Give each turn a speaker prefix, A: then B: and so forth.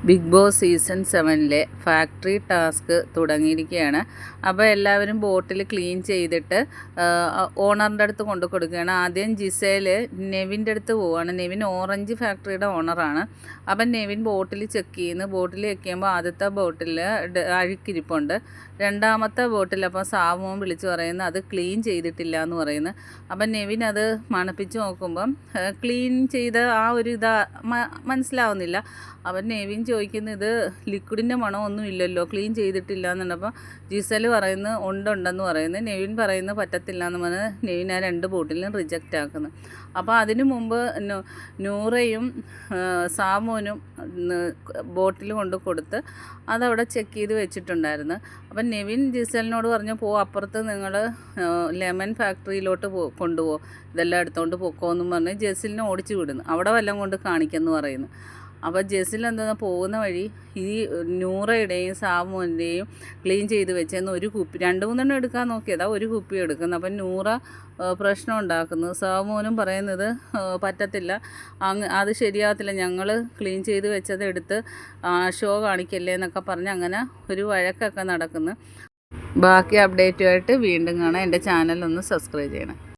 A: Big Boss season 7-ലെ factory task തുടങ്ങിയിരിക്കുകയാണ്. അപ്പോൾ എല്ലാവരും ബോട്ടിൽ ക്ലീൻ ചെയ്തിട്ട് ഓണറിൻ്റെ അടുത്ത് കൊണ്ടു കൊടുക്കുകയാണ്. ആദ്യം ജിസേൽ നെവിൻ്റെ അടുത്ത് പോവുകയാണ്. നെവിൻ ഓറഞ്ച് ഫാക്ടറിയുടെ ഓണറാണ്. അപ്പം നെവിൻ ബോട്ടിൽ ചെക്ക് ചെയ്യുന്നു. ബോട്ടിൽ ചെക്ക് ചെയ്യുമ്പോൾ ആദ്യത്തെ ബോട്ടിൽ അഴുക്കിരിപ്പുണ്ട്. രണ്ടാമത്തെ ബോട്ടിൽ അപ്പോൾ സാവുമോൻ വിളിച്ച് പറയുന്നു അത് ക്ലീൻ ചെയ്തിട്ടില്ല എന്ന് പറയുന്നു. അപ്പം നെവിൻ അത് മണപ്പിച്ച് നോക്കുമ്പം ക്ലീൻ ചെയ്ത ആ ഒരു മനസ്സിലാവുന്നില്ല. അവൻ നെവിൻ ചോദിക്കുന്നത് ഇത് ലിക്വിഡിൻ്റെ മണമൊന്നും ഇല്ലല്ലോ, ക്ലീൻ ചെയ്തിട്ടില്ല എന്നുണ്ടപ്പോൾ ജിസൽ പറയുന്നു ഉണ്ടെന്ന് പറയുന്നു. നെവിൻ പറയുന്നു പറ്റത്തില്ല എന്ന് പറഞ്ഞ് നെവിൻ ആ 2 ബോട്ടിലും റിജക്റ്റ് ആക്കുന്നു. അപ്പോൾ അതിനു മുമ്പ് നൂറയും സാമോനും ബോട്ടിൽ കൊണ്ട് കൊടുത്ത് അതവിടെ ചെക്ക് ചെയ്ത് വെച്ചിട്ടുണ്ടായിരുന്നു. അപ്പം നെവിൻ ജിസലിനോട് പറഞ്ഞു അപ്പുറത്ത് നിങ്ങൾ ലെമൺ ഫാക്ടറിയിലോട്ട് കൊണ്ടുപോകും, ഇതെല്ലാം എടുത്തുകൊണ്ട് പൊക്കോന്നും പറഞ്ഞ് ജെസിലിനെ ഓടിച്ചു വിടുന്നു. അവിടെ വല്ലതും കൊണ്ട് കാണിക്കുമെന്ന് പറയുന്നു. അപ്പോൾ ജെസിൽ എന്താ പോകുന്ന വഴി ഈ നൂറയുടെയും സാമുവിൻ്റെയും ക്ലീൻ ചെയ്ത് വെച്ചെന്ന് ഒരു കുപ്പി 2-3 എടുക്കാൻ നോക്കിയതാ, ഒരു കുപ്പി എടുക്കുന്നു. അപ്പം നൂറ പ്രശ്നം ഉണ്ടാക്കുന്നു. സാമുവിനും പറയുന്നത് പറ്റത്തില്ല, അത് ശരിയാകത്തില്ല, ഞങ്ങൾ ക്ലീൻ ചെയ്ത് വെച്ചത് എടുത്ത് ഷോ കാണിക്കല്ലേ എന്നൊക്കെ പറഞ്ഞ് അങ്ങനെ ഒരു വഴക്കൊക്കെ നടക്കുന്നു. ബാക്കി അപ്ഡേറ്റുമായിട്ട് വീണ്ടും കാണാം. എൻ്റെ ചാനൽ ഒന്ന് സബ്സ്ക്രൈബ് ചെയ്യണം.